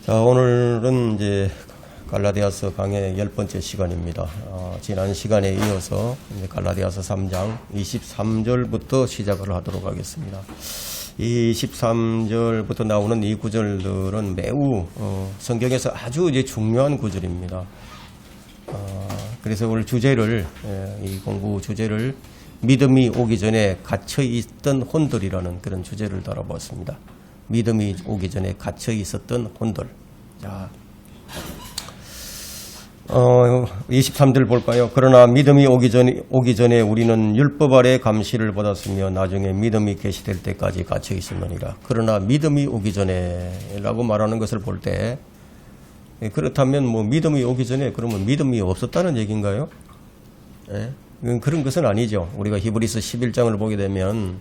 자, 오늘은 이제 갈라디아서 강의 10번째 시간입니다. 지난 시간에 이어서 이제 갈라디아서 3장 23절부터 시작을 하도록 하겠습니다. 이 23절부터 나오는 이 구절들은 매우 성경에서 아주 이제 중요한 구절입니다. 그래서 오늘 주제를 이 공부 주제를 믿음이 오기 전에 갇혀 있던 혼들이라는 그런 주제를 다뤄봤습니다. 믿음이 오기 전에 갇혀 있었던 혼들. 자, 23절 볼까요? 그러나 믿음이 오기 전에 우리는 율법 아래 감시를 받았으며 나중에 믿음이 계시될 때까지 갇혀 있었느니라. 그러나 믿음이 오기 전에라고 말하는 것을 볼 때, 그렇다면 뭐 믿음이 오기 전에 그러면 믿음이 없었다는 얘기인가요? 예? 그런 것은 아니죠. 우리가 히브리서 11장을 보게 되면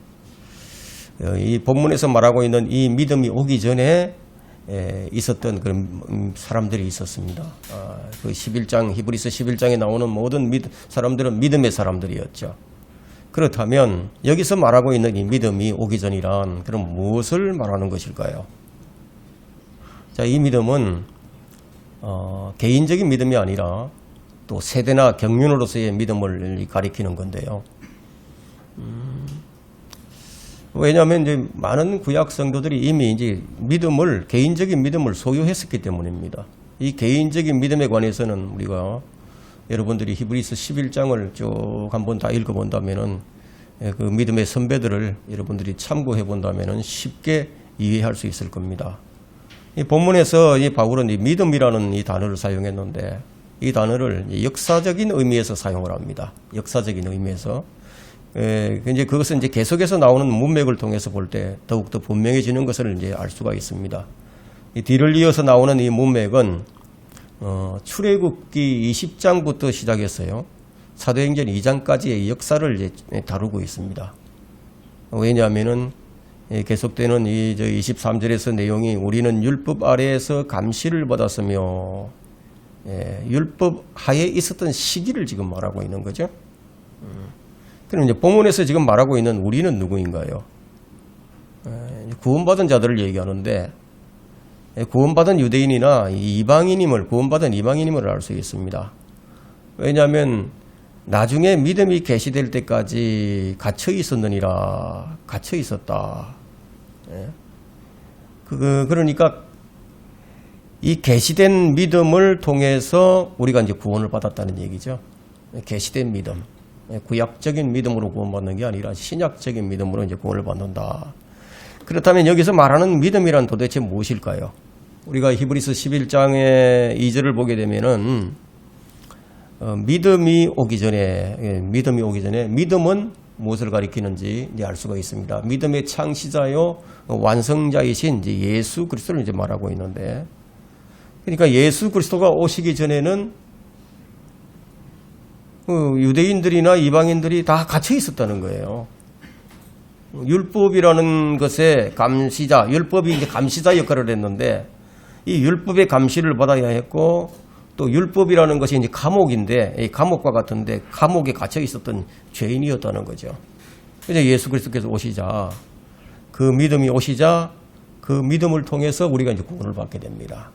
이 본문에서 말하고 있는 이 믿음이 오기 전에 있었던 그런 사람들이 있었습니다. 그 11장, 히브리서 11장에 나오는 모든 사람들은 믿음의 사람들이었죠. 그렇다면 여기서 말하고 있는 이 믿음이 오기 전이란 그럼 무엇을 말하는 것일까요? 자, 이 믿음은 개인적인 믿음이 아니라 또 세대나 경륜으로서의 믿음을 가리키는 건데요. 왜냐하면 이제 많은 구약 성도들이 이미 이제 개인적인 믿음을 소유했었기 때문입니다. 이 개인적인 믿음에 관해서는 우리가 여러분들이 히브리서 11장을 쭉 한번 다 읽어본다면은 그 믿음의 선배들을 여러분들이 참고해 본다면은 쉽게 이해할 수 있을 겁니다. 이 본문에서 이 바울은 이 믿음이라는 이 단어를 사용했는데 이 단어를 역사적인 의미에서 사용을 합니다. 역사적인 의미에서. 이제 그것은 이제 계속해서 나오는 문맥을 통해서 볼 때 더욱더 분명해지는 것을 이제 알 수가 있습니다. 이 뒤를 이어서 나오는 이 문맥은 출애굽기 20장부터 시작했어요. 사도행전 2장까지의 역사를 이제 다루고 있습니다. 왜냐하면은 계속되는 이 23절에서 내용이 우리는 율법 아래에서 감시를 받았으며 율법 하에 있었던 시기를 지금 말하고 있는 거죠. 그럼 이제 본문에서 지금 말하고 있는 우리는 누구인가요? 구원받은 자들을 얘기하는데 구원받은 유대인이나 구원받은 이방인임을 알 수 있습니다. 왜냐하면 나중에 믿음이 계시될 때까지 갇혀 있었느니라. 갇혀 있었다. 그러니까 이 계시된 믿음을 통해서 우리가 이제 구원을 받았다는 얘기죠. 계시된 믿음. 구약적인 믿음으로 구원받는 게 아니라 신약적인 믿음으로 이제 구원을 받는다. 그렇다면 여기서 말하는 믿음이란 도대체 무엇일까요? 우리가 히브리서 11장의 2절을 보게 되면은 믿음이 오기 전에 믿음은 무엇을 가리키는지 이제 알 수가 있습니다. 믿음의 창시자요 완성자이신 이제 예수 그리스도를 이제 말하고 있는데, 그러니까 예수 그리스도가 오시기 전에는 유대인들이나 이방인들이 다 갇혀 있었다는 거예요. 율법이라는 것의 감시자, 율법이 이제 감시자 역할을 했는데 이 율법의 감시를 받아야 했고 또 율법이라는 것이 이제 감옥인데 이 감옥과 같은데 감옥에 갇혀 있었던 죄인이었다는 거죠. 그래서 예수 그리스도께서 오시자 그 믿음이 오시자 그 믿음을 통해서 우리가 이제 구원을 받게 됩니다.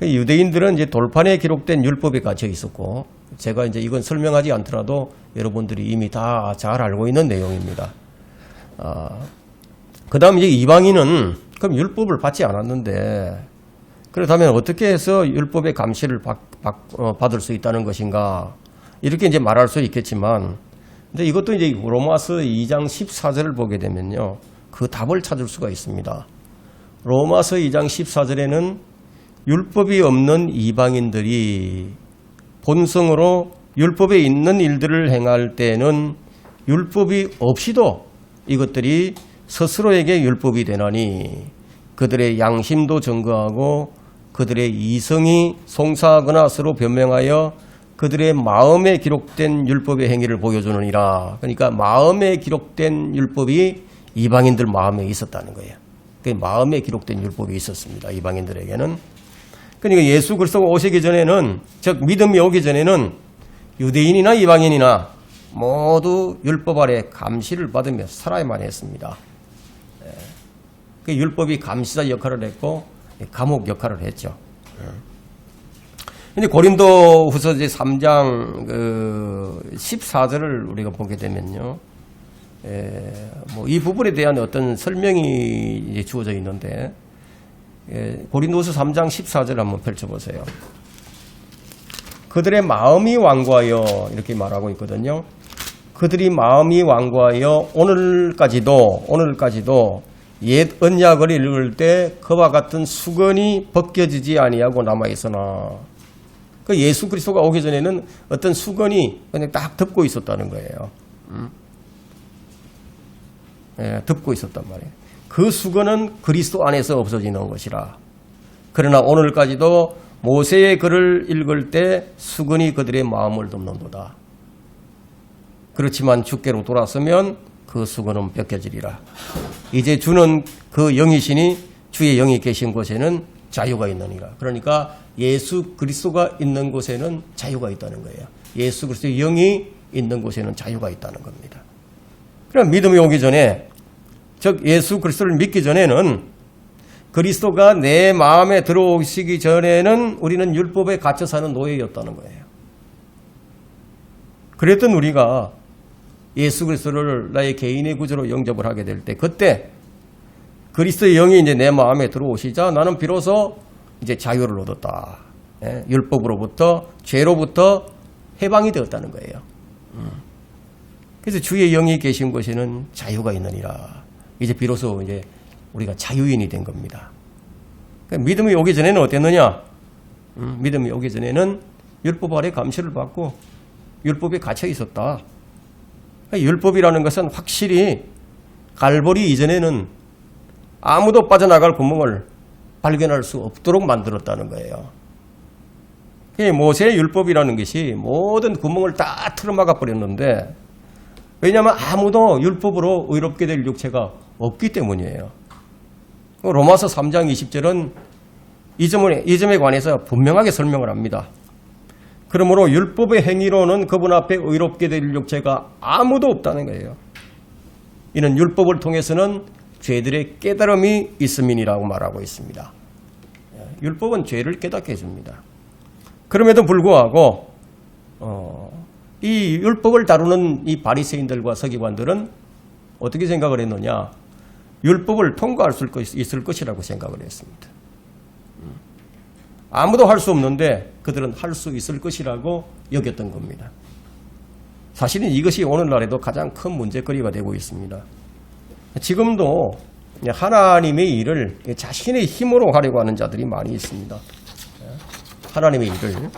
유대인들은 이제 돌판에 기록된 율법에 갇혀 있었고, 제가 이제 이건 설명하지 않더라도 여러분들이 이미 다 잘 알고 있는 내용입니다. 그 다음 이제 이방인은 그럼 율법을 받지 않았는데, 그렇다면 어떻게 해서 율법의 감시를 받을 수 있다는 것인가? 이렇게 이제 말할 수 있겠지만, 근데 이것도 이제 로마서 2장 14절을 보게 되면요, 그 답을 찾을 수가 있습니다. 로마서 2장 14절에는 율법이 없는 이방인들이 본성으로 율법에 있는 일들을 행할 때는 율법이 없이도 이것들이 스스로에게 율법이 되나니 그들의 양심도 증거하고 그들의 이성이 송사하거나 서로 변명하여 그들의 마음에 기록된 율법의 행위를 보여주느니라. 그러니까 마음에 기록된 율법이 이방인들 마음에 있었다는 거예요. 그 마음에 기록된 율법이 있었습니다. 이방인들에게는. 그러니까 예수 그리스도가 오시기 전에는, 즉 믿음이 오기 전에는 유대인이나 이방인이나 모두 율법 아래 감시를 받으며 살아야만 했습니다. 그 율법이 감시자 역할을 했고 감옥 역할을 했죠. 근데 고린도 후서 3장 14절을 우리가 보게 되면요. 뭐 이 부분에 대한 어떤 설명이 이제 주어져 있는데, 고린도후서 3장 14절 한번 펼쳐보세요. 그들의 마음이 완고하여 이렇게 말하고 있거든요. 그들이 마음이 완고하여 오늘까지도 옛 언약을 읽을 때 그와 같은 수건이 벗겨지지 아니하고 남아있으나, 그 예수 그리스도가 오기 전에는 어떤 수건이 그냥 딱 덮고 있었다는 거예요. 덮고 있었단 말이에요. 그 수건은 그리스도 안에서 없어지는 것이라. 그러나 오늘까지도 모세의 글을 읽을 때 수건이 그들의 마음을 덮는도다. 그렇지만 주께로 돌아서면 그 수건은 벗겨지리라. 이제 주는 그 영이시니 주의 영이 계신 곳에는 자유가 있느니라. 그러니까 예수 그리스도가 있는 곳에는 자유가 있다는 거예요. 예수 그리스도의 영이 있는 곳에는 자유가 있다는 겁니다. 그럼 믿음이 오기 전에, 즉 예수 그리스도를 믿기 전에는, 그리스도가 내 마음에 들어오시기 전에는 우리는 율법에 갇혀 사는 노예였다는 거예요. 그랬던 우리가 예수 그리스도를 나의 개인의 구주로 영접을 하게 될 때, 그때 그리스도의 영이 이제 내 마음에 들어오시자 나는 비로소 이제 자유를 얻었다. 율법으로부터, 죄로부터 해방이 되었다는 거예요. 그래서 주의 영이 계신 곳에는 자유가 있느니라. 이제 비로소 이제 우리가 자유인이 된 겁니다. 그러니까 믿음이 오기 전에는 어땠느냐? 믿음이 오기 전에는 율법 아래 감시를 받고 율법에 갇혀 있었다. 그러니까 율법이라는 것은 확실히 갈보리 이전에는 아무도 빠져나갈 구멍을 발견할 수 없도록 만들었다는 거예요. 모세의 율법이라는 것이 모든 구멍을 다 틀어막아 버렸는데, 왜냐하면 아무도 율법으로 의롭게 될 육체가 없기 때문이에요. 로마서 3장 20절은 이 점에 관해서 분명하게 설명을 합니다. 그러므로 율법의 행위로는 그분 앞에 의롭게 될 육체가 아무도 없다는 거예요. 이는 율법을 통해서는 죄들의 깨달음이 있음이니라고 말하고 있습니다. 율법은 죄를 깨닫게 해줍니다. 그럼에도 불구하고 이 율법을 다루는 이 바리새인들과 서기관들은 어떻게 생각을 했느냐? 율법을 통과할 수 있을 것이라고 생각을 했습니다. 아무도 할 수 없는데 그들은 할 수 있을 것이라고 여겼던 겁니다. 사실은 이것이 오늘날에도 가장 큰 문제거리가 되고 있습니다. 지금도 하나님의 일을 자신의 힘으로 하려고 하는 자들이 많이 있습니다. 하나님의 일을.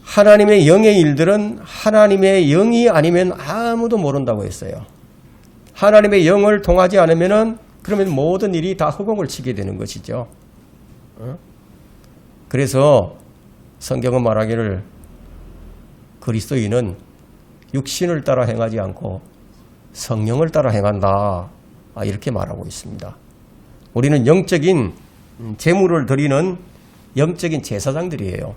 하나님의 영의 일들은 하나님의 영이 아니면 아무도 모른다고 했어요. 하나님의 영을 통하지 않으면은 그러면 모든 일이 다 허공을 치게 되는 것이죠. 그래서 성경은 말하기를 그리스도인은 육신을 따라 행하지 않고 성령을 따라 행한다. 이렇게 말하고 있습니다. 우리는 영적인 제물을 드리는 영적인 제사장들이에요.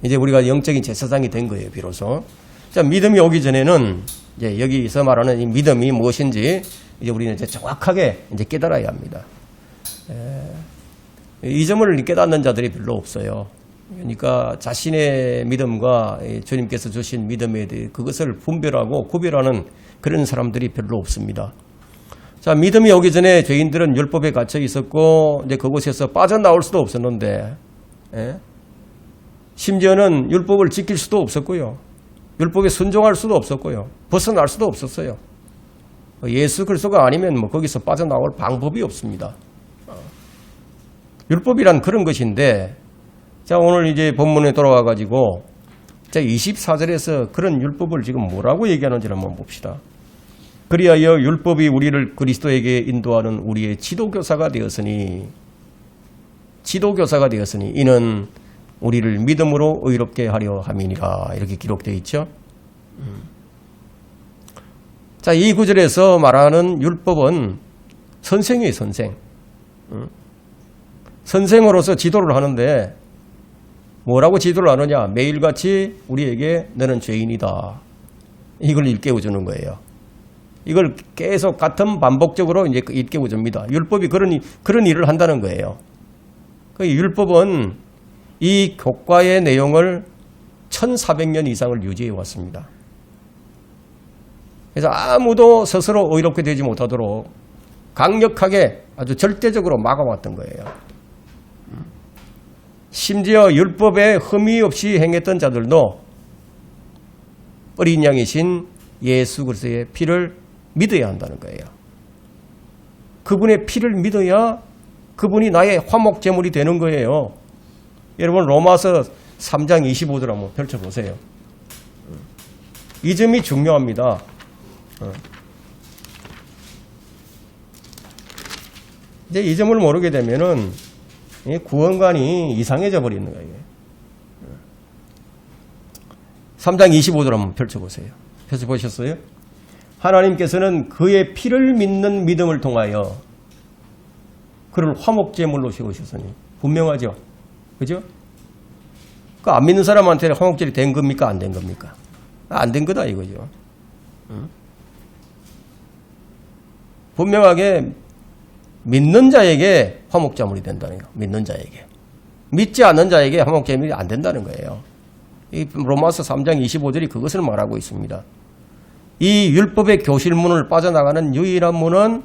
이제 우리가 영적인 제사장이 된 거예요, 비로소. 자, 믿음이 오기 전에는 이제 여기서 말하는 이 믿음이 무엇인지 이제 우리는 이제 정확하게 이제 깨달아야 합니다. 이 점을 깨닫는 자들이 별로 없어요. 그러니까 자신의 믿음과 주님께서 주신 믿음에 대해 그것을 분별하고 구별하는 그런 사람들이 별로 없습니다. 자, 믿음이 오기 전에 죄인들은 율법에 갇혀 있었고 이제 그곳에서 빠져나올 수도 없었는데, 심지어는 율법을 지킬 수도 없었고요. 율법에 순종할 수도 없었고요. 벗어날 수도 없었어요. 예수 그리스도가 아니면 뭐 거기서 빠져나올 방법이 없습니다. 율법이란 그런 것인데, 자, 오늘 이제 본문에 돌아와 가지고 자, 24절에서 그런 율법을 지금 뭐라고 얘기하는지를 한번 봅시다. 그리하여 율법이 우리를 그리스도에게 인도하는 우리의 지도교사가 되었으니 이는 우리를 믿음으로 의롭게 하려 함이니라. 이렇게 기록되어 있죠. 자, 이 구절에서 말하는 율법은 선생이에요, 선생. 선생으로서 지도를 하는데 뭐라고 지도를 하느냐? 매일같이 우리에게 너는 죄인이다. 이걸 일깨워주는 거예요. 이걸 계속 같은 반복적으로 이제 일깨워줍니다. 율법이 그런 일을 한다는 거예요. 그 율법은 이 교과의 내용을 1400년 이상을 유지해 왔습니다. 그래서 아무도 스스로 의롭게 되지 못하도록 강력하게 아주 절대적으로 막아왔던 거예요. 심지어 율법에 흠이 없이 행했던 자들도 어린 양이신 예수 그리스도의 피를 믿어야 한다는 거예요. 그분의 피를 믿어야 그분이 나의 화목제물이 되는 거예요. 여러분 로마서 3장 25절 한번 펼쳐보세요. 이 점이 중요합니다. 이제 이 점을 모르게 되면은 구원관이 이상해져 버리는 거예요. 3장 25절 한번 펼쳐보세요. 펼쳐보셨어요? 하나님께서는 그의 피를 믿는 믿음을 통하여 그를 화목제물로 세우셨으니 분명하죠. 그죠? 그 안 믿는 사람한테 화목제물이 된 겁니까? 안 된 겁니까? 안 된 거다 이거죠. 분명하게 믿는 자에게 화목제물이 된다는 거. 믿는 자에게. 믿지 않는 자에게 화목제물이 안 된다는 거예요. 이 로마서 3장 25절이 그것을 말하고 있습니다. 이 율법의 교실문을 빠져나가는 유일한 문은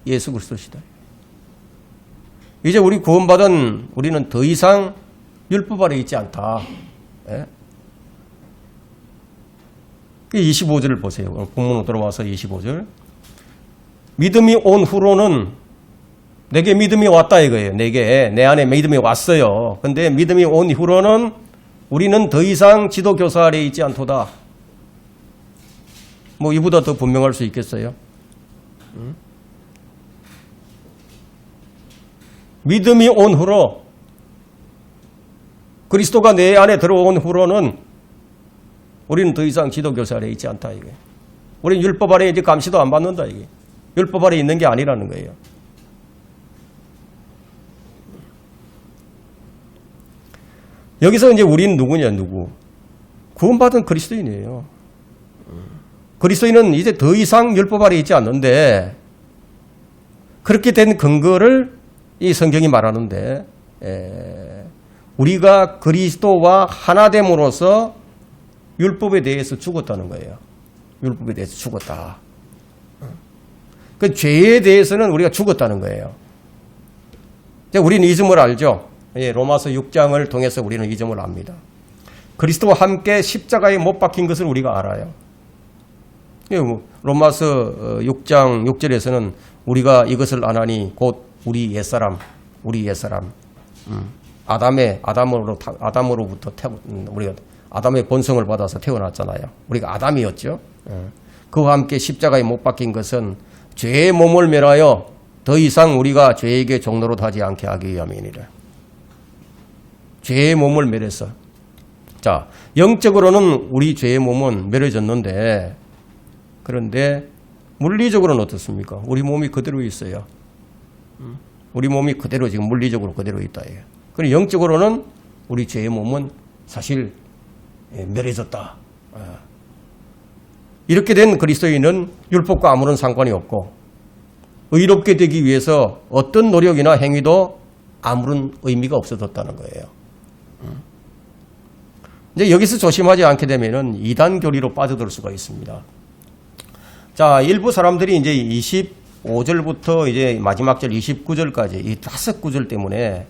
예수 그리스도시다. 이제 우리 구원받은 우리는 더 이상 율법 아래 있지 않다. 예? 25절을 보세요. 본문으로 들어와서 25절. 믿음이 온 후로는 내게 믿음이 왔다 이거예요. 내 안에 믿음이 왔어요. 근데 믿음이 온 후로는 우리는 더 이상 지도교사 아래 있지 않도다. 뭐 이보다 더 분명할 수 있겠어요? 믿음이 온 후로 그리스도가 내 안에 들어온 후로는 우리는 더 이상 지도교사 아래 있지 않다 이게. 우리는 율법 아래 이제 감시도 안 받는다 이게. 율법 아래 있는 게 아니라는 거예요. 여기서 이제 우리는 누구냐 누구? 구원받은 그리스도인이에요. 그리스도인은 이제 더 이상 율법 아래 있지 않는데 그렇게 된 근거를 이 성경이 말하는데 우리가 그리스도와 하나됨으로써 율법에 대해서 죽었다는 거예요. 율법에 대해서 죽었다. 그 죄에 대해서는 우리가 죽었다는 거예요. 우리는 이 점을 알죠. 로마서 6장을 통해서 우리는 이 점을 압니다. 그리스도와 함께 십자가에 못 박힌 것을 우리가 알아요. 로마서 6장 6절에서는 우리가 이것을 안 하니 곧 우리 옛사람 아담으로부터 우리가 아담의 본성을 받아서 태어났잖아요. 우리가 아담이었죠. 그와 함께 십자가에 못 박힌 것은 죄의 몸을 멸하여 더 이상 우리가 죄에게 종노릇 하지 않게 하기 위함이니라. 죄의 몸을 멸해서. 자, 영적으로는 우리 죄의 몸은 멸해졌는데 그런데 물리적으로는 어떻습니까? 우리 몸이 그대로 있어요. 우리 몸이 그대로 지금 물리적으로 그대로 있다. 그리고 영적으로는 우리 죄의 몸은 사실 멸해졌다. 이렇게 된 그리스도인은 율법과 아무런 상관이 없고 의롭게 되기 위해서 어떤 노력이나 행위도 아무런 의미가 없어졌다는 거예요. 이제 여기서 조심하지 않게 되면은 이단 교리로 빠져들 수가 있습니다. 자, 일부 사람들이 이제 25절부터 이제 마지막 절 29절까지 이 5구절 때문에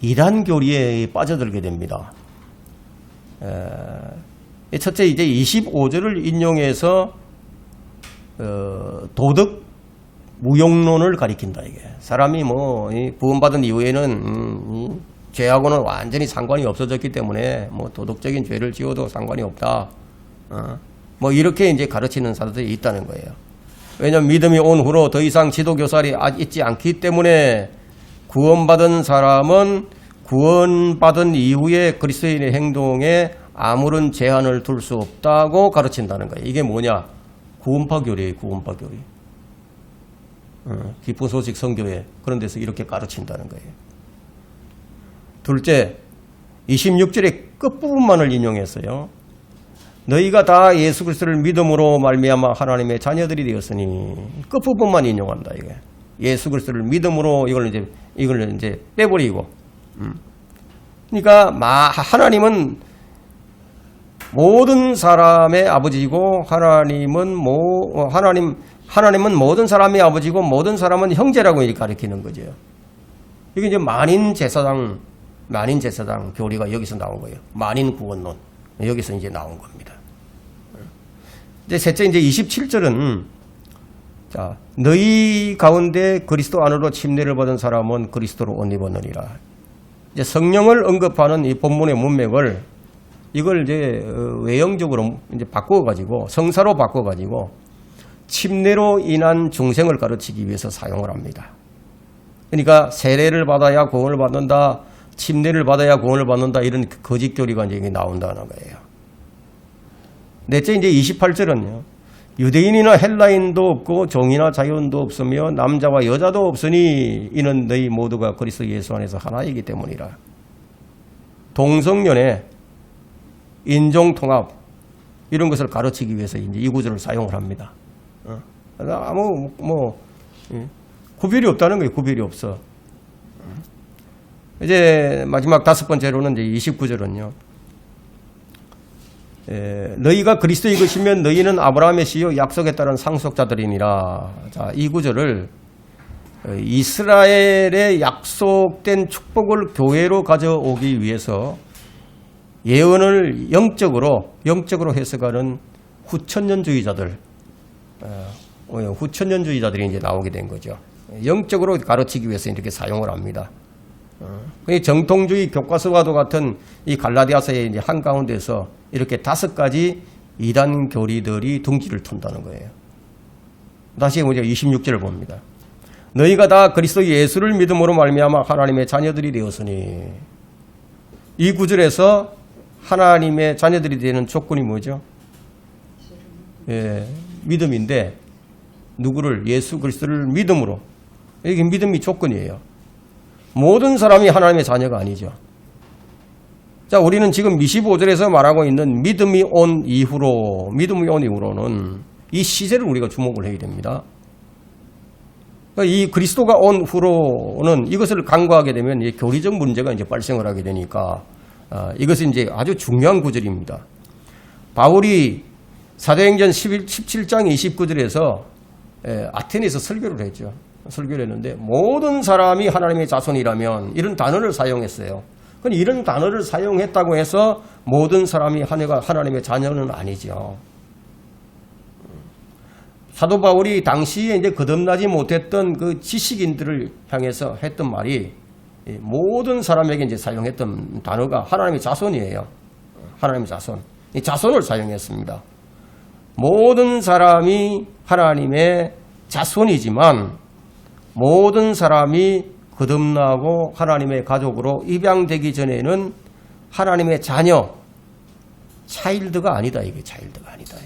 이단 교리에 빠져들게 됩니다. 첫째 이제 25절을 인용해서 도덕 무용론을 가리킨다 이게. 사람이 뭐 구원받은 이후에는 죄하고는 완전히 상관이 없어졌기 때문에 뭐 도덕적인 죄를 지어도 상관이 없다. 뭐 이렇게 이제 가르치는 사람들이 있다는 거예요. 왜냐하면 믿음이 온 후로 더 이상 지도교사리 있지 않기 때문에 구원받은 사람은 구원받은 이후에 그리스도인의 행동에 아무런 제한을 둘 수 없다고 가르친다는 거예요. 이게 뭐냐? 구원파 교리예요. 구원파 교리. 기쁜 소식 선교회 그런 데서 이렇게 가르친다는 거예요. 둘째, 26절의 끝부분만을 인용했어요. 너희가 다 예수 그리스도를 믿음으로 말미암아 하나님의 자녀들이 되었으니 끝부분만 인용한다 이게. 예수 그리스도를 믿음으로 이걸 이제 빼버리고. 그러니까 하나님은 모든 사람의 아버지이고 하나님은 모든 사람의 아버지고 모든 사람은 형제라고 이렇게 가리키는 거죠. 이게 이제 만인 제사장 교리가 여기서 나온 거예요. 만인 구원론 여기서 이제 나온 겁니다. 이제 셋째 이제 27절은 자 너희 가운데 그리스도 안으로 침례를 받은 사람은 그리스도로 옷 입었느니라. 이제 성령을 언급하는 이 본문의 문맥을 이걸 이제 외형적으로 이제 바꿔가지고 성사로 바꿔가지고 침례로 인한 중생을 가르치기 위해서 사용을 합니다. 그러니까 세례를 받아야 구원을 받는다, 침례를 받아야 구원을 받는다 이런 거짓 교리가 이제 나온다는 거예요. 넷째 이제 28절은요. 유대인이나 헬라인도 없고 종이나 자유인도 없으며 남자와 여자도 없으니 이는 너희 모두가 그리스도 예수 안에서 하나이기 때문이라. 동성연애, 인종통합 이런 것을 가르치기 위해서 이제 이 구절을 사용을 합니다. 아무 구별이 없다는 거예요. 구별이 없어. 이제 마지막 다섯 번째로는 이제 29절은요. 너희가 그리스도의 것이면 너희는 아브라함의 씨요 약속에 따른 상속자들이니라. 자, 이 구절을 이스라엘의 약속된 축복을 교회로 가져오기 위해서 예언을 영적으로 해석하는 후천년주의자들이 이제 나오게 된 거죠. 영적으로 가르치기 위해서 이렇게 사용을 합니다. 정통주의 교과서와도 같은 이 갈라디아서의 이제 한가운데서 이렇게 5가지 이단 교리들이 둥지를 튼다는 거예요. 다시 먼저 26절을 봅니다. 너희가 다 그리스도 예수를 믿음으로 말미암아 하나님의 자녀들이 되었으니. 이 구절에서 하나님의 자녀들이 되는 조건이 뭐죠? 믿음인데 누구를? 예수 그리스도를 믿음으로. 이게 믿음이 조건이에요. 모든 사람이 하나님의 자녀가 아니죠. 자, 우리는 지금 25절에서 말하고 있는 믿음이 온 이후로는 이 시제를 우리가 주목을 해야 됩니다. 그러니까 이 그리스도가 온 후로는 이것을 간과하게 되면 이 교리적 문제가 이제 발생을 하게 되니까 이것은 이제 아주 중요한 구절입니다. 바울이 사도행전 17장 29절에서 아테네에서 설교를 했죠. 설교를 했는데 모든 사람이 하나님의 자손이라면 이런 단어를 사용했어요. 그럼 이런 단어를 사용했다고 해서 모든 사람이 하나님의 자녀는 아니죠. 사도 바울이 당시에 이제 거듭나지 못했던 그 지식인들을 향해서 했던 말이 모든 사람에게 이제 사용했던 단어가 하나님의 자손이에요. 하나님의 자손. 이 자손을 사용했습니다. 모든 사람이 하나님의 자손이지만 모든 사람이 거듭나고 하나님의 가족으로 입양되기 전에는 하나님의 자녀, 차일드가 아니다. 이게 차일드가 아니다.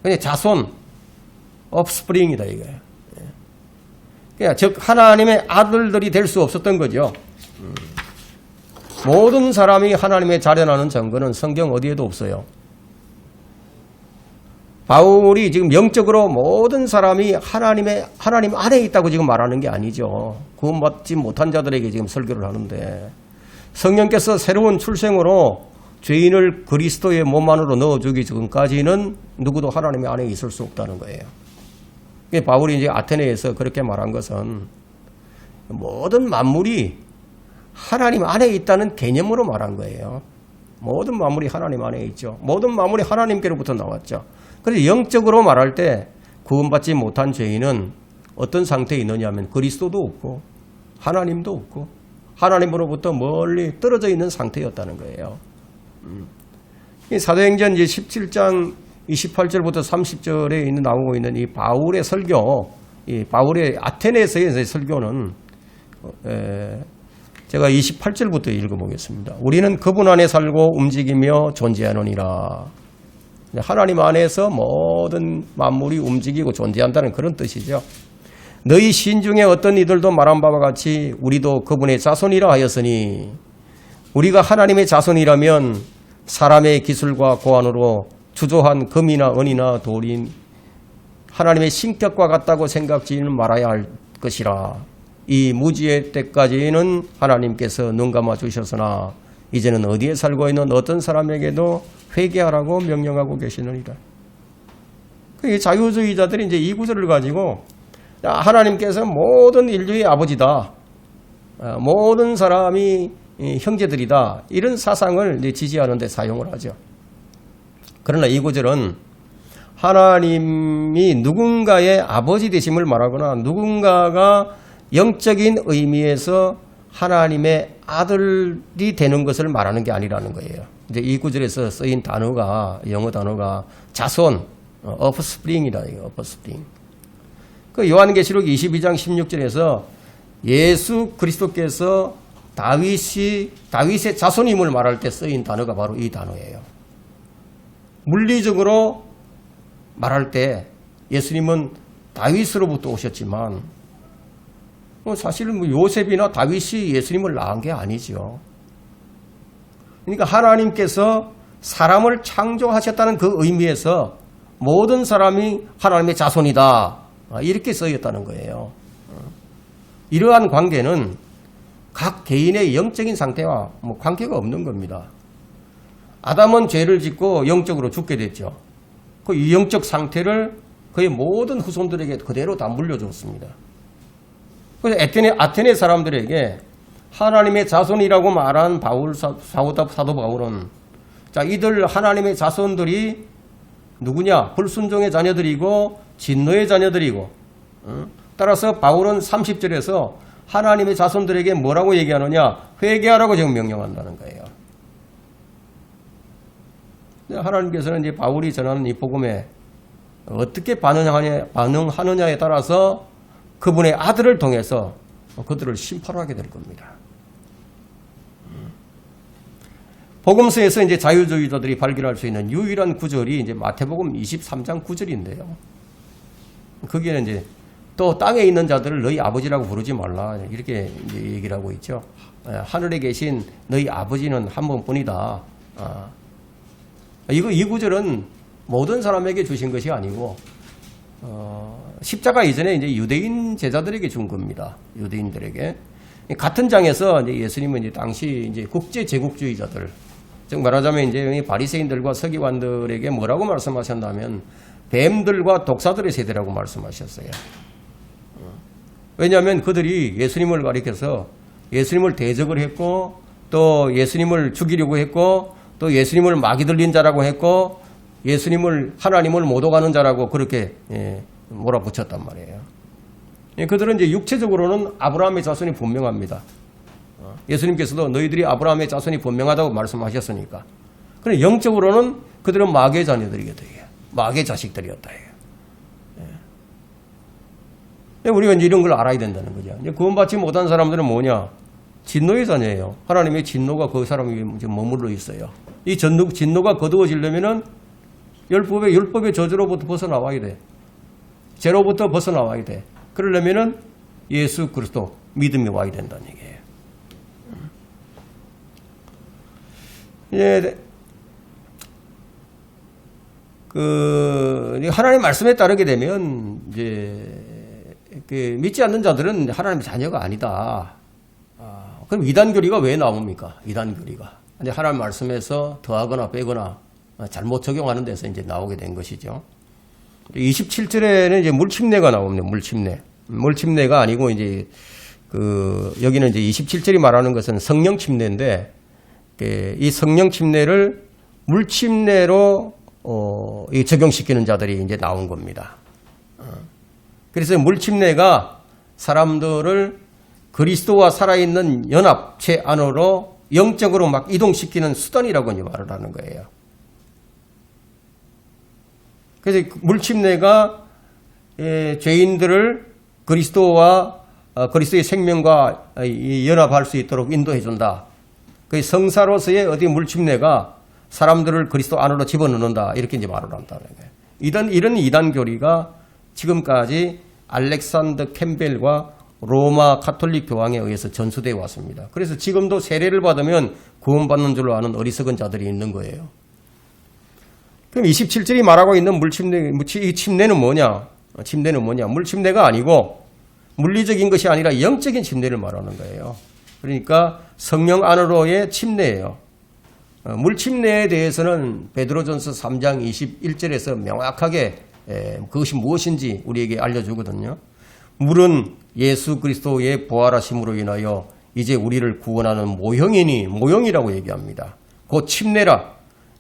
그냥 자손, 업스프링이다. 이게. 그냥 즉 하나님의 아들들이 될 수 없었던 거죠. 모든 사람이 하나님의 자녀라는 증거는 성경 어디에도 없어요. 바울이 지금 영적으로 모든 사람이 하나님 안에 있다고 지금 말하는 게 아니죠. 구원받지 못한 자들에게 지금 설교를 하는데 성령께서 새로운 출생으로 죄인을 그리스도의 몸 안으로 넣어주기 전까지는 누구도 하나님의 안에 있을 수 없다는 거예요. 바울이 이제 아테네에서 그렇게 말한 것은 모든 만물이 하나님 안에 있다는 개념으로 말한 거예요. 모든 만물이 하나님 안에 있죠. 모든 만물이 하나님께로부터 나왔죠. 그래서 영적으로 말할 때 구원받지 못한 죄인은 어떤 상태에 있느냐 하면 그리스도도 없고 하나님도 없고 하나님으로부터 멀리 떨어져 있는 상태였다는 거예요. 사도행전 17장 28절부터 30절에 나오고 있는 이 바울의 설교, 이 바울의 아테네에서의 설교는 제가 28절부터 읽어보겠습니다. 우리는 그분 안에 살고 움직이며 존재하느니라. 하나님 안에서 모든 만물이 움직이고 존재한다는 그런 뜻이죠. 너희 신중에 어떤 이들도 말한 바와 같이 우리도 그분의 자손이라 하였으니 우리가 하나님의 자손이라면 사람의 기술과 고안으로 주조한 금이나 은이나 돌이 하나님의 신격과 같다고 생각지는 말아야 할 것이라. 이 무지의 때까지는 하나님께서 눈 감아 주셨으나 이제는 어디에 살고 있는 어떤 사람에게도 회개하라고 명령하고 계시느니라. 이 자유주의자들이 이제 이 구절을 가지고 하나님께서 모든 인류의 아버지다, 모든 사람이 형제들이다, 이런 사상을 이제 지지하는 데 사용을 하죠. 그러나 이 구절은 하나님이 누군가의 아버지 되심을 말하거나 누군가가 영적인 의미에서 하나님의 아들이 되는 것을 말하는 게 아니라는 거예요. 이제 이 구절에서 쓰인 단어가, 영어 단어가 자손, offspring이다, offspring. 그 요한계시록 22장 16절에서 예수 그리스도께서 다윗의 자손임을 말할 때 쓰인 단어가 바로 이 단어예요. 물리적으로 말할 때 예수님은 다윗으로부터 오셨지만 사실은 요셉이나 다윗이 예수님을 낳은 게 아니죠. 그러니까 하나님께서 사람을 창조하셨다는 그 의미에서 모든 사람이 하나님의 자손이다, 이렇게 쓰였다는 거예요. 이러한 관계는 각 개인의 영적인 상태와 관계가 없는 겁니다. 아담은 죄를 짓고 영적으로 죽게 됐죠. 그 영적 상태를 그의 모든 후손들에게 그대로 다 물려줬습니다. 그래서 아테네 사람들에게 하나님의 자손이라고 말한 사도 바울은, 자, 이들 하나님의 자손들이 누구냐? 불순종의 자녀들이고 진노의 자녀들이고, 따라서 바울은 30절에서 하나님의 자손들에게 뭐라고 얘기하느냐? 회개하라고 지금 명령한다는 거예요. 하나님께서는 이제 바울이 전하는 이 복음에 어떻게 반응하느냐에 따라서 그분의 아들을 통해서 그들을 심판하게 될 겁니다. 복음서에서 이제 자유주의자들이 발견할 수 있는 유일한 구절이 이제 마태복음 23장 9절인데요. 거기에는 이제 또 땅에 있는 자들을 너희 아버지라고 부르지 말라, 이렇게 이제 얘기를 하고 있죠. 하늘에 계신 너희 아버지는 한 분뿐이다. 이 구절은 모든 사람에게 주신 것이 아니고 십자가 이전에 이제 유대인 제자들에게 준 겁니다. 유대인들에게. 같은 장에서 이제 예수님은 이제 당시 이제 국제 제국주의자들, 즉 말하자면 이제 바리새인들과 서기관들에게 뭐라고 말씀하셨냐면 뱀들과 독사들의 세대라고 말씀하셨어요. 왜냐하면 그들이 예수님을 가리켜서 예수님을 대적을 했고 또 예수님을 죽이려고 했고 또 예수님을 마귀 들린 자라고 했고 예수님을 하나님을 못 오가는 자라고 그렇게 몰아붙였단 말이에요. 그들은 이제 육체적으로는 아브라함의 자손이 분명합니다. 예수님께서도 너희들이 아브라함의 자손이 분명하다고 말씀하셨으니까. 그런데 영적으로는 그들은 마귀의 자녀들이겠다. 마귀의 자식들이었다. 우리가 이런 걸 알아야 된다는 거죠. 구원받지 못한 사람들은 뭐냐? 진노의 자녀예요. 하나님의 진노가 그 사람에게 머물러 있어요. 이 진노가 거두어지려면은 율법의 저주로부터 벗어나와야 돼. 죄로부터 벗어나와야 돼. 그러려면은 예수 그리스도 믿음이 와야 된다는 얘기예요. 하나님의 말씀에 따르게 되면 믿지 않는 자들은 하나님의 자녀가 아니다. 그럼 이단교리가 왜 나옵니까? 이단교리가. 근데 하나님 말씀에서 더하거나 빼거나 잘못 적용하는 데서 이제 나오게 된 것이죠. 27절에는 이제 물침례가 나옵니다. 물침례가 아니고 이제 여기는 이제 27절이 말하는 것은 성령 침례인데 이 성령 침례를 물침례로 적용시키는 자들이 이제 나온 겁니다. 그래서 물침례가 사람들을 그리스도와 살아있는 연합체 안으로 영적으로 막 이동시키는 수단이라고 이제 말을 하는 거예요. 그래서 물침례가 죄인들을 그리스도의 생명과 연합할 수 있도록 인도해 준다. 그 성사로서의 어디 물침례가 사람들을 그리스도 안으로 집어넣는다. 이렇게 이제 말을 한다는 거예요. 이런 이단 교리가 지금까지 알렉산더 캠벨과 로마 카톨릭 교황에 의해서 전수되어 왔습니다. 그래서 지금도 세례를 받으면 구원받는 줄로 아는 어리석은 자들이 있는 거예요. 그럼 27절이 말하고 있는 이 침례는 뭐냐? 침례는 뭐냐? 물침례가 아니고 물리적인 것이 아니라 영적인 침례를 말하는 거예요. 그러니까 성령 안으로의 침례예요. 물침례에 대해서는 베드로전서 3장 21절에서 명확하게 그것이 무엇인지 우리에게 알려주거든요. 물은 예수 그리스도의 부활하심으로 인하여 이제 우리를 구원하는 모형이라고 얘기합니다. 곧 침례라.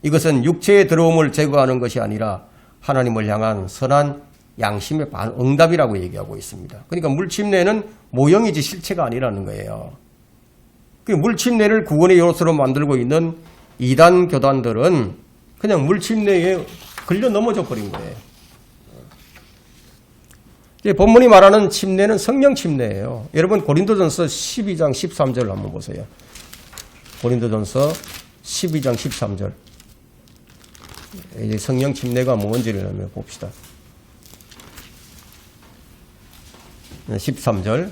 이것은 육체의 더러움을 제거하는 것이 아니라 하나님을 향한 선한 양심의 응답이라고 얘기하고 있습니다. 그러니까 물침례는 모형이지 실체가 아니라는 거예요. 그 물침례를 구원의 요소로 만들고 있는 이단 교단들은 그냥 물침례에 걸려 넘어져 버린 거예요. 본문이 말하는 침례는 성령 침례예요. 여러분 고린도전서 12장 13절 한번 보세요. 고린도전서 12장 13절. 이제 성령 침례가 뭔지를 한번 봅시다. 13절.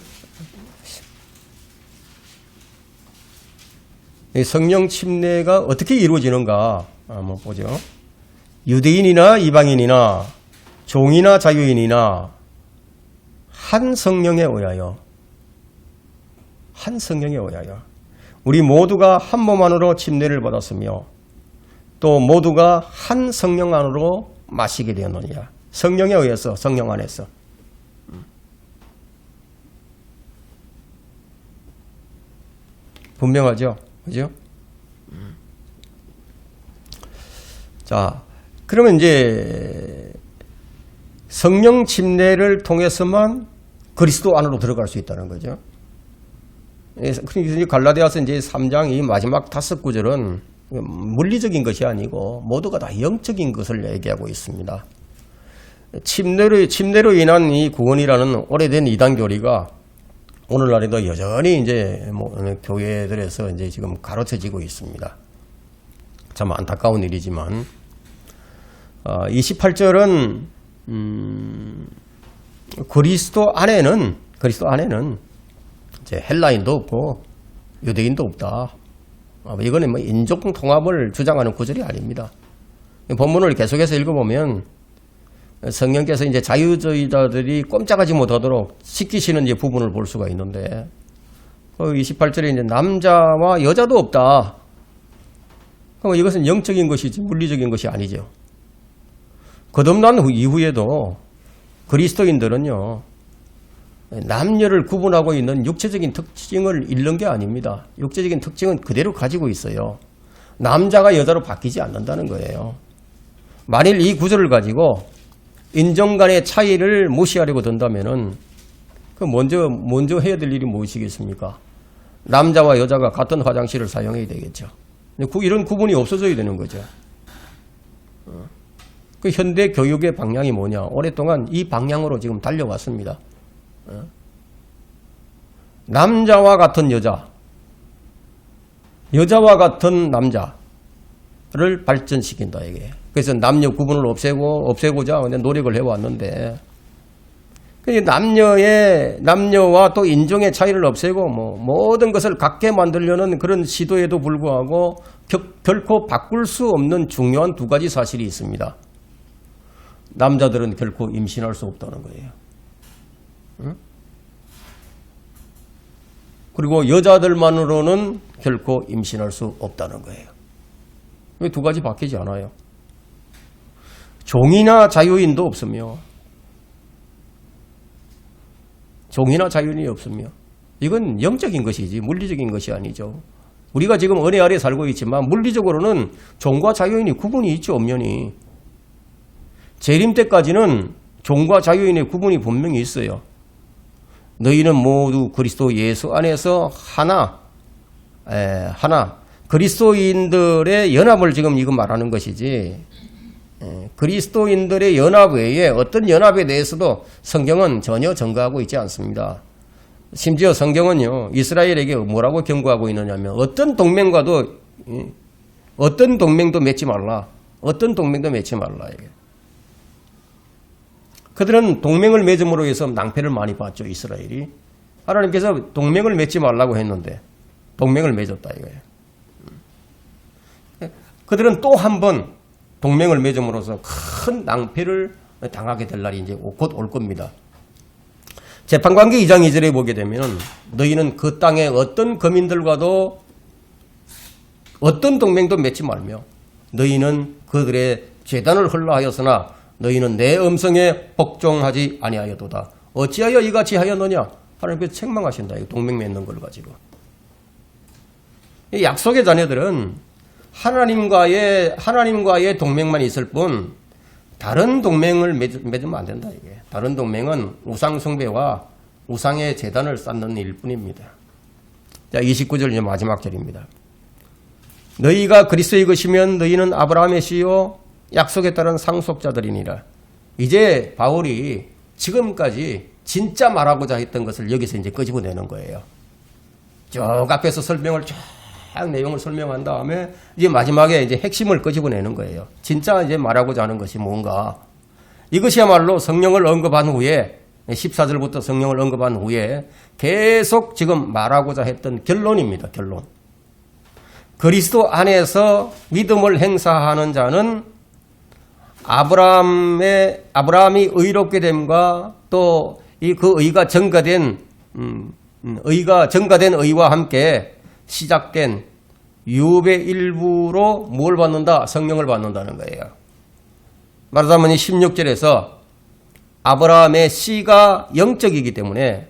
성령 침례가 어떻게 이루어지는가 한번 보죠. 유대인이나 이방인이나 종이나 자유인이나 한 성령에 의하여 우리 모두가 한 몸 안으로 침례를 받았으며 또 모두가 한 성령 안으로 마시게 되었느니라. 성령에 의해서, 성령 안에서. 분명하죠? 그죠? 자, 그러면 이제 성령 침례를 통해서만 그리스도 안으로 들어갈 수 있다는 거죠. 그러니까 갈라디아서 이제 3장 이 마지막 5구절은 물리적인 것이 아니고 모두가 다 영적인 것을 얘기하고 있습니다. 침례로 인한 이 구원이라는 오래된 이단 교리가 오늘날에도 여전히 이제 교회들에서 이제 지금 가르쳐지고 있습니다. 참 안타까운 일이지만 28절은 그리스도 안에는 이제 헬라인도 없고 유대인도 없다. 이거는 뭐 인종 통합을 주장하는 구절이 아닙니다. 본문을 계속해서 읽어보면 성령께서 이제 자유주의자들이 꼼짝하지 못하도록 시키시는 이제 부분을 볼 수가 있는데 28절에 이제 남자와 여자도 없다. 그럼 이것은 영적인 것이지 물리적인 것이 아니죠. 거듭난 이후에도 그리스도인들은요, 남녀를 구분하고 있는 육체적인 특징을 잃는 게 아닙니다. 육체적인 특징은 그대로 가지고 있어요. 남자가 여자로 바뀌지 않는다는 거예요. 만일 이 구절을 가지고 인종 간의 차이를 무시하려고 든다면은 그 먼저 해야 될 일이 무엇이겠습니까? 남자와 여자가 같은 화장실을 사용해야 되겠죠. 이런 구분이 없어져야 되는 거죠. 그 현대 교육의 방향이 뭐냐? 오랫동안 이 방향으로 지금 달려왔습니다. 남자와 같은 여자, 여자와 같은 남자를 발전시킨다 이게. 그래서 남녀 구분을 없애고자 노력을 해왔는데, 남녀와 또 인종의 차이를 없애고 모든 것을 같게 만들려는 그런 시도에도 불구하고 결코 바꿀 수 없는 중요한 두 가지 사실이 있습니다. 남자들은 결코 임신할 수 없다는 거예요. 응? 그리고 여자들만으로는 결코 임신할 수 없다는 거예요. 왜 두 가지 바뀌지 않아요? 종이나 자유인도 없으며 이건 영적인 것이지 물리적인 것이 아니죠. 우리가 지금 은혜 아래 살고 있지만 물리적으로는 종과 자유인이 구분이 있죠. 엄연히. 재림 때까지는 종과 자유인의 구분이 분명히 있어요. 너희는 모두 그리스도 예수 안에서 하나 그리스도인들의 연합을 지금 이거 말하는 것이지, 그리스도인들의 연합 외에 어떤 연합에 대해서도 성경은 전혀 증거하고 있지 않습니다. 심지어 성경은요, 이스라엘에게 뭐라고 경고하고 있느냐면 어떤 동맹도 맺지 말라. 이게. 그들은 동맹을 맺음으로 해서 낭패를 많이 봤죠, 이스라엘이. 하나님께서 동맹을 맺지 말라고 했는데 동맹을 맺었다 이거예요. 그들은 또 한 번 동맹을 맺음으로써 큰 낭패를 당하게 될 날이 이제 곧 올 겁니다. 재판관계 2장 2절에 보게 되면 너희는 그 땅의 어떤 거민들과도 어떤 동맹도 맺지 말며 너희는 그들의 제단을 헐라하였으나 너희는 내 음성에 복종하지 아니하여도다. 어찌하여 이같이 하였느냐? 하나님께서 책망하신다. 동맹 맺는 걸 가지고. 이 약속의 자녀들은 하나님과의 동맹만 있을 뿐 다른 동맹을 맺으면 안 된다. 이게 다른 동맹은 우상 숭배와 우상의 제단을 쌓는 일뿐입니다. 자, 29절 이제 마지막 절입니다. 너희가 그리스도의 것이면 너희는 아브라함의 씨요 약속에 따른 상속자들이니라. 이제 바울이 지금까지 진짜 말하고자 했던 것을 여기서 이제 끄집어내는 거예요. 쭉 앞에서 설명을 쫙 내용을 설명한 다음에 이제 마지막에 이제 핵심을 끄집어내는 거예요. 진짜 이제 말하고자 하는 것이 뭔가. 이것이야말로 성령을 언급한 후에 14절부터 성령을 언급한 후에 계속 지금 말하고자 했던 결론입니다. 결론. 그리스도 안에서 믿음을 행사하는 자는 아브라함이 의롭게 됨과 또 그 의가 증가된 의와 함께 시작된 유업의 일부로 뭘 받는다? 성령을 받는다는 거예요. 말하자면 16절에서 아브라함의 씨가 영적이기 때문에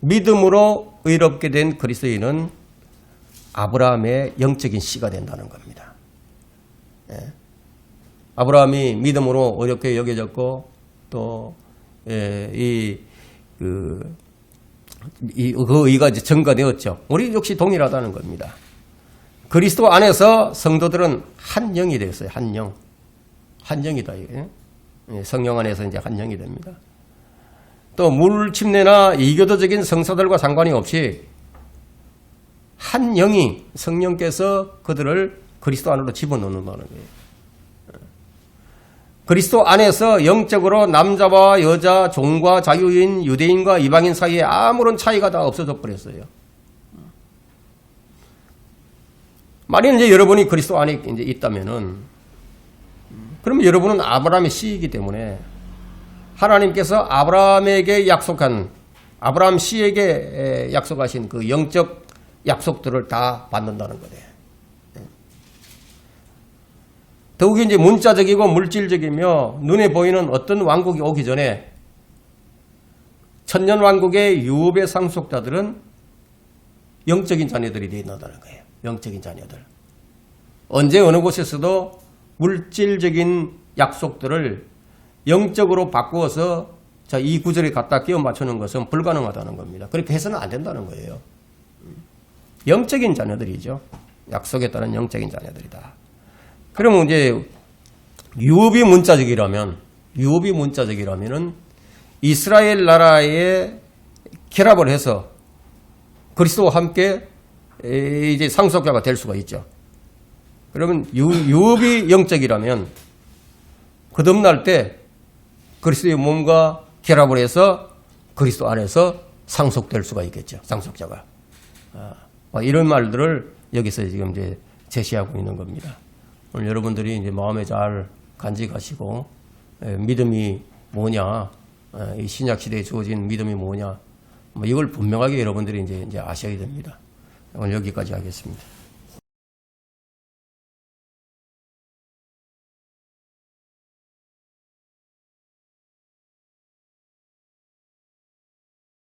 믿음으로 의롭게 된 그리스도인은 아브라함의 영적인 씨가 된다는 겁니다. 예. 아브라함이 믿음으로 어렵게 여겨졌고 또 그 의가 이제 증가되었죠. 우리 역시 동일하다는 겁니다. 그리스도 안에서 성도들은 한 영이 되었어요. 한 영. 한 영이다. 이게. 성령 안에서 이제 한 영이 됩니다. 또 물침례나 이교도적인 성사들과 상관이 없이 한 영이 성령께서 그들을 그리스도 안으로 집어넣는다는 거예요. 그리스도 안에서 영적으로 남자와 여자, 종과 자유인, 유대인과 이방인 사이에 아무런 차이가 다 없어져 버렸어요. 만약 이제 여러분이 그리스도 안에 이제 있다면은, 그러면 여러분은 아브라함의 씨이기 때문에 하나님께서 아브라함에게 약속한, 아브라함 씨에게 약속하신 그 영적 약속들을 다 받는다는 거예요. 더욱이 이제 문자적이고 물질적이며 눈에 보이는 어떤 왕국이 오기 전에 천년 왕국의 유업의 상속자들은 영적인 자녀들이 되어 있다는 거예요. 영적인 자녀들. 언제 어느 곳에서도 물질적인 약속들을 영적으로 바꾸어서 자, 이 구절에 갖다 끼워 맞추는 것은 불가능하다는 겁니다. 그렇게 해서는 안 된다는 거예요. 영적인 자녀들이죠. 약속에 따른 영적인 자녀들이다. 그러면 이제 유업이 문자적이라면은 이스라엘 나라에 결합을 해서 그리스도와 함께 이제 상속자가 될 수가 있죠. 그러면 유업이 영적이라면 거듭날 때 그리스도의 몸과 결합을 해서 그리스도 안에서 상속될 수가 있겠죠. 상속자가. 이런 말들을 여기서 지금 이제 제시하고 있는 겁니다. 오늘 여러분들이 이제 마음에 잘 간직하시고 믿음이 뭐냐, 이 신약 시대에 주어진 믿음이 뭐냐, 이걸 분명하게 여러분들이 이제 아셔야 됩니다. 오늘 여기까지 하겠습니다.